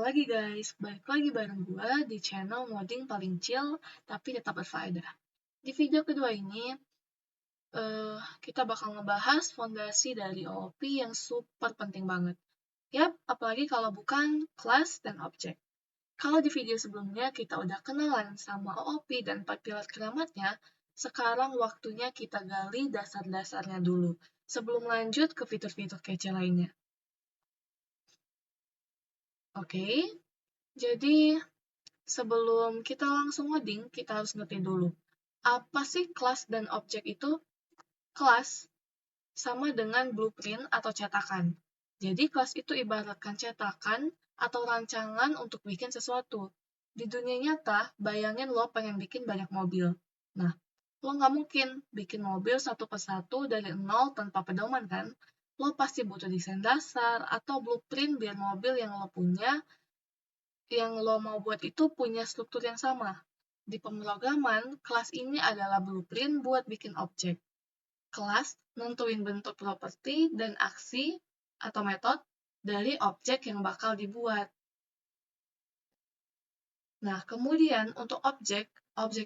Halo lagi guys, balik lagi bareng gue di channel ngoding paling chill tapi tetap berfaedah. Di video kedua ini, kita bakal ngebahas fondasi dari OOP yang super penting banget. Yap, apalagi kalau bukan kelas dan objek. Kalau di video sebelumnya kita udah kenalan sama OOP dan 4 pilar keramatnya, sekarang waktunya kita gali dasar-dasarnya dulu, sebelum lanjut ke fitur-fitur kece lainnya. Oke, jadi sebelum kita langsung ngoding, kita harus ngerti dulu. Apa sih kelas dan objek itu? Kelas sama dengan blueprint atau cetakan. Jadi kelas itu ibaratkan cetakan atau rancangan untuk bikin sesuatu. Di dunia nyata, bayangin lo pengen bikin banyak mobil. Nah, lo nggak mungkin bikin mobil satu persatu dari nol tanpa pedoman kan? Lo pasti butuh desain dasar atau blueprint biar mobil yang lo mau buat itu punya struktur yang sama. Di pemrograman, kelas ini adalah blueprint buat bikin objek. Kelas nentuin bentuk properti dan aksi atau metode dari objek yang bakal dibuat. Nah, kemudian untuk objek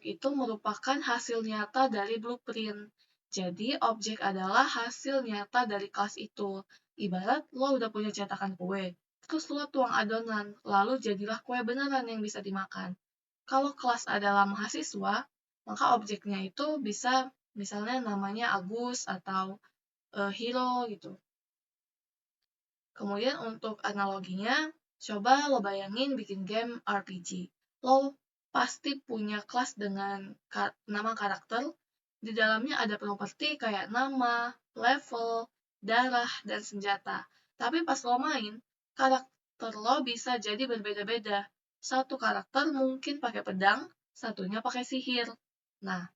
itu merupakan hasil nyata dari blueprint. Jadi, objek adalah hasil nyata dari kelas itu. Ibarat lo udah punya cetakan kue, terus lo tuang adonan, lalu jadilah kue beneran yang bisa dimakan. Kalau kelas adalah mahasiswa, maka objeknya itu bisa misalnya namanya Agus atau Hero gitu. Kemudian untuk analoginya, coba lo bayangin bikin game RPG. Lo pasti punya kelas dengan nama karakter, di dalamnya ada properti kayak nama, level, darah, dan senjata. Tapi pas lo main, karakter lo bisa jadi berbeda-beda. Satu karakter mungkin pakai pedang, satunya pakai sihir. Nah,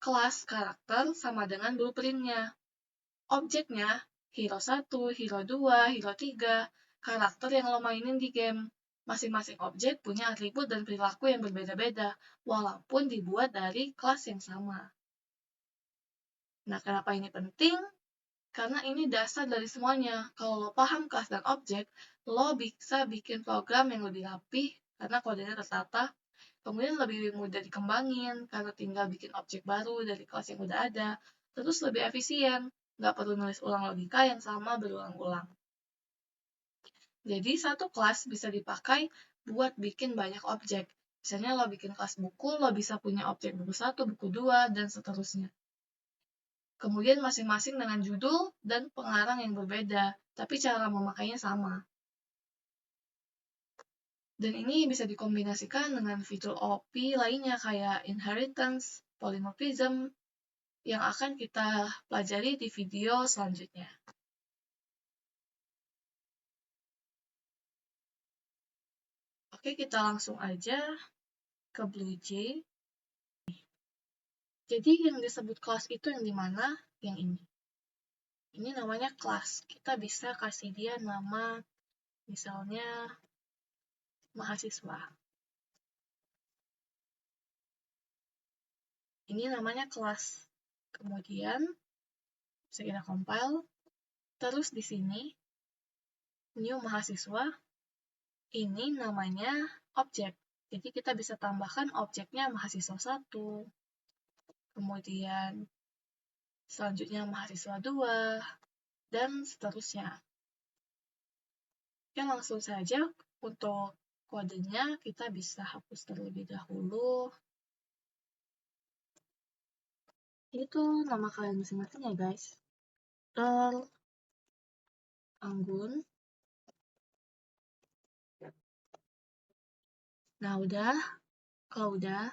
kelas karakter sama dengan blueprint-nya. Objeknya, hero 1, hero 2, hero 3, karakter yang lo mainin di game. Masing-masing objek punya atribut dan perilaku yang berbeda-beda, walaupun dibuat dari kelas yang sama. Nah, kenapa ini penting? Karena ini dasar dari semuanya. Kalau lo paham kelas dan objek, lo bisa bikin program yang lebih rapih karena kodenya tertata, kemudian lebih mudah dikembangin karena tinggal bikin objek baru dari kelas yang udah ada, terus lebih efisien, nggak perlu nulis ulang logika yang sama berulang-ulang. Jadi satu kelas bisa dipakai buat bikin banyak objek. Misalnya lo bikin kelas buku, lo bisa punya objek buku 1, buku 2, dan seterusnya. Kemudian masing-masing dengan judul dan pengarang yang berbeda, tapi cara memakainya sama. Dan ini bisa dikombinasikan dengan fitur OP lainnya kayak inheritance, polymorphism, yang akan kita pelajari di video selanjutnya. Oke, kita langsung aja ke BlueJ. Jadi yang disebut kelas itu yang dimana? Yang ini. Ini namanya kelas. Kita bisa kasih dia nama, misalnya mahasiswa. Ini namanya kelas. Kemudian, bisa kita compile. Terus di sini, new mahasiswa, ini namanya objek. Jadi kita bisa tambahkan objeknya mahasiswa 1. Kemudian, selanjutnya mahasiswa 2, dan seterusnya. Oke, langsung saja untuk kodenya kita bisa hapus terlebih dahulu. Itu nama kalian masing-masing ya guys. Anggun. Nah udah, kalau udah,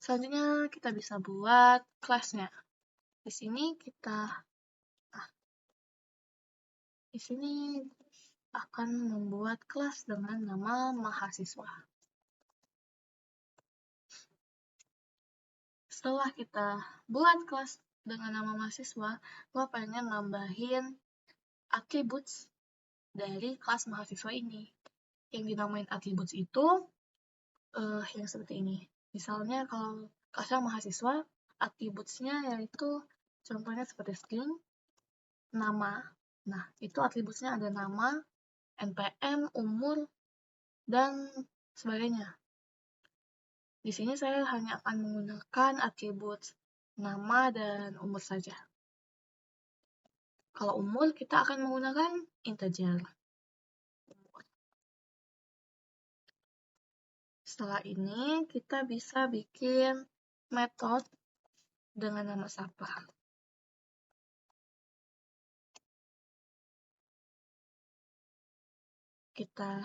selanjutnya kita bisa buat kelasnya. Di sini akan membuat kelas dengan nama mahasiswa. Setelah kita buat kelas dengan nama mahasiswa, lo pengen nambahin attributes dari kelas mahasiswa ini. Yang dinamain attributes itu yang seperti ini. Misalnya kalau kelasnya mahasiswa, attributes-nya yaitu contohnya seperti string, nama, Nah, itu atributnya ada nama, NPM, umur, dan sebagainya. Di sini saya hanya akan menggunakan atribut nama dan umur saja. Kalau umur, kita akan menggunakan integer. Setelah ini, kita bisa bikin metode dengan nama siapa. Kita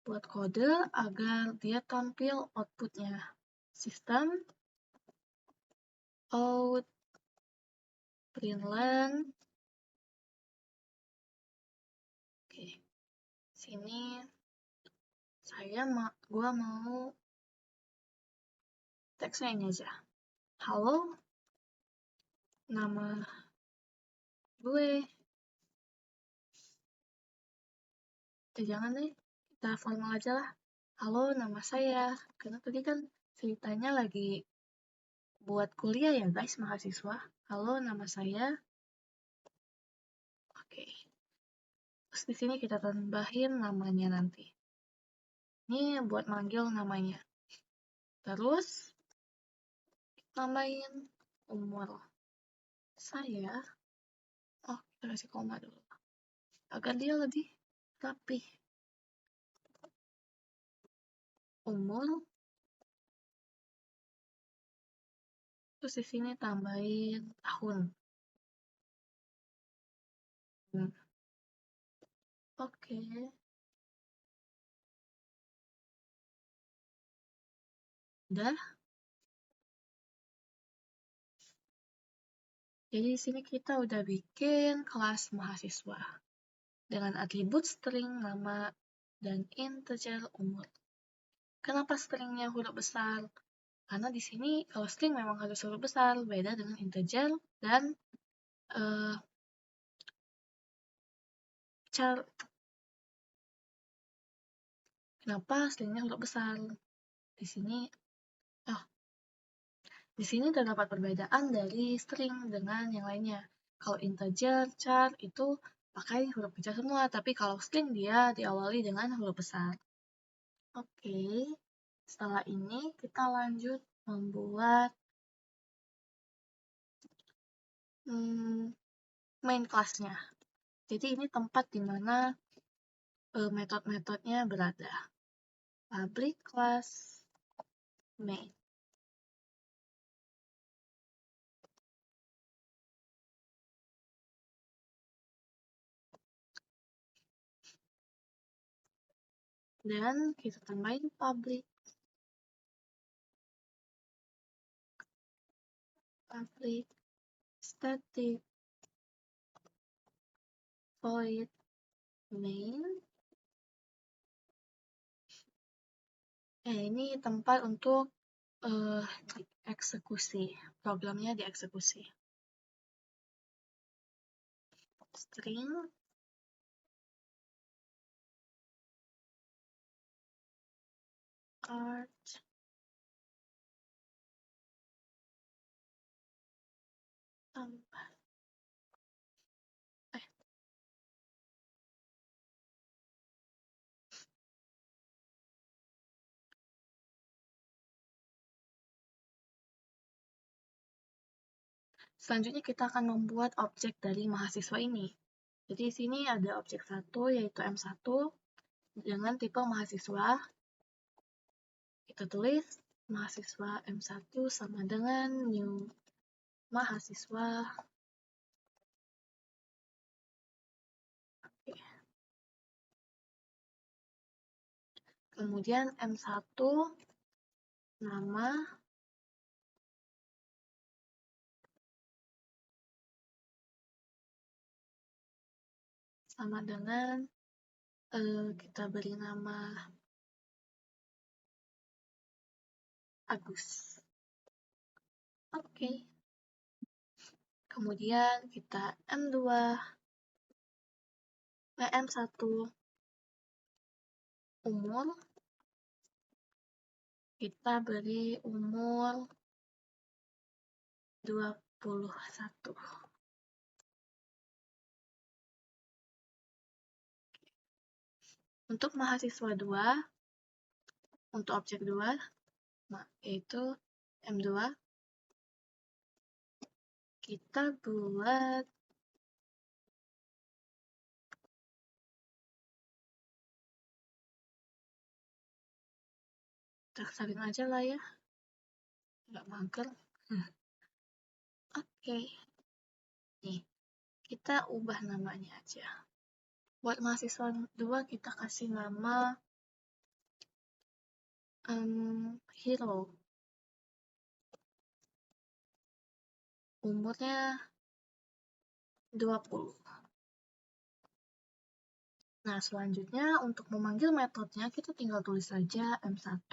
buat kode agar dia tampil outputnya. System out println. Oke, sini gua mau teksnya ini aja. Halo, nama gue. Jangan deh, kita formal aja lah. Halo, nama saya. Karena tadi kan ceritanya lagi buat kuliah ya guys, mahasiswa. Halo, nama saya. Oke. Terus di sini kita tambahin namanya nanti. Ini buat manggil namanya. Terus tambahin umur saya. Oh, kita kasih koma dulu. Agar dia lebih rapi. Umur. Terus di sini tambahin tahun. Oke. Udah. Jadi di sini kita udah bikin kelas mahasiswa dengan atribut string nama dan integer umur. Kenapa stringnya huruf besar? Karena di sini kalau string memang harus huruf besar, beda dengan integer dan char. Kenapa stringnya huruf besar? Di sini terdapat perbedaan dari string dengan yang lainnya. Kalau integer, char itu pakai huruf kecil semua, tapi kalau string dia diawali dengan huruf besar. Oke, setelah ini kita lanjut membuat main class-nya. Jadi ini tempat di mana metode-metodenya berada. Public class main. Dan kita tambahin public static void main. Ini tempat untuk dieksekusi, programnya dieksekusi. String art tambah Selanjutnya kita akan membuat objek dari mahasiswa ini. Jadi di sini ada objek 1 yaitu M1 dengan tipe mahasiswa. Kita tulis mahasiswa M1 sama dengan new mahasiswa. Oke. Kemudian M1 nama sama dengan kita beri nama Agus. Oke. Kemudian kita M2 M1 umur, kita beri umur 21. Untuk mahasiswa 2, untuk objek 2, yaitu M2, kita buat tersalin aja lah ya, nggak mager. Oke, nih kita ubah namanya aja. Buat mahasiswa 2 kita kasih nama Hero. Umurnya 20. Nah, selanjutnya untuk memanggil metodenya kita tinggal tulis saja M1.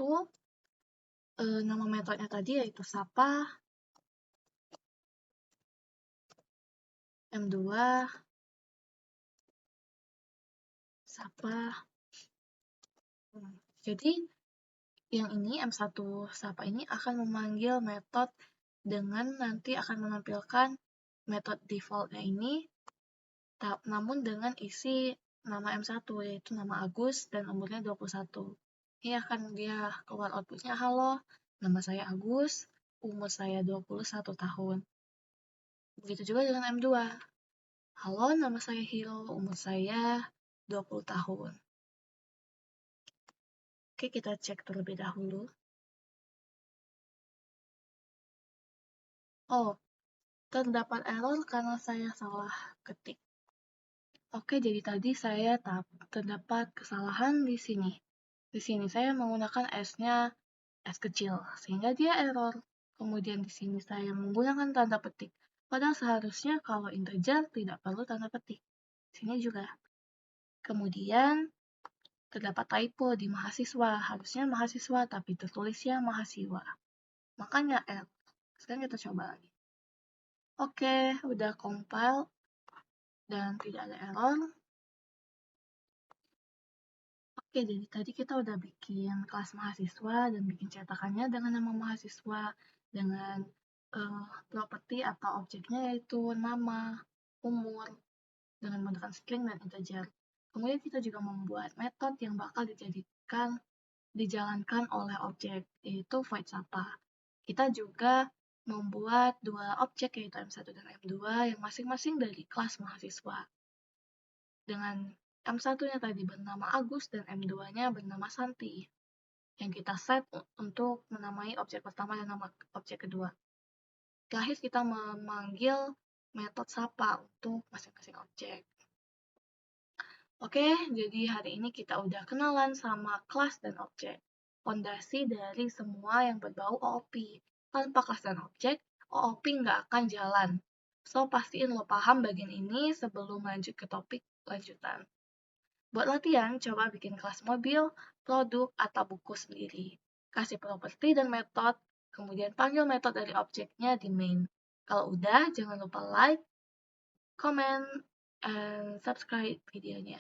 Nama metodenya tadi yaitu sapa. M2 sapa. Jadi yang ini M1 sapa ini akan memanggil metode dengan nanti akan menampilkan metode defaultnya ini, namun dengan isi nama M1 yaitu nama Agus dan umurnya 21. Ini akan dia keluar outputnya, halo, nama saya Agus, umur saya 21 tahun. Begitu juga dengan M2. Halo, nama saya Hiro, umur saya 20 tahun. Oke, kita cek terlebih dahulu. Oh, terdapat error karena saya salah ketik. Oke, jadi tadi saya terdapat kesalahan di sini. Di sini saya menggunakan S-nya S kecil, sehingga dia error. Kemudian di sini saya menggunakan tanda petik. Padahal seharusnya kalau integer tidak perlu tanda petik. Sini juga. Kemudian terdapat typo di mahasiswa. Harusnya mahasiswa, tapi tertulisnya mahasiswa. Makanya error. Sekarang kita coba lagi. Oke, udah compile dan tidak ada error. Oke, jadi tadi kita udah bikin kelas mahasiswa dan bikin cetakannya dengan nama mahasiswa, dengan properti atau objeknya yaitu nama, umur, dengan menggunakan string dan integer. Kemudian kita juga membuat metode yang bakal dijalankan oleh objek, yaitu void sapa. Kita juga membuat dua objek yaitu M1 dan M2 yang masing-masing dari kelas mahasiswa. Dengan M1-nya tadi bernama Agus dan M2-nya bernama Santi, yang kita set untuk menamai objek pertama dan nama objek kedua. Terakhir kita memanggil metode sapa untuk masing-masing objek. Oke, jadi hari ini kita udah kenalan sama kelas dan objek. Fondasi dari semua yang berbau OOP. Tanpa kelas dan objek, OOP nggak akan jalan. So, pastiin lo paham bagian ini sebelum lanjut ke topik lanjutan. Buat latihan, coba bikin kelas mobil, produk, atau buku sendiri. Kasih properti dan metode, kemudian panggil metode dari objeknya di main. Kalau udah, jangan lupa like, comment, and subscribe videonya.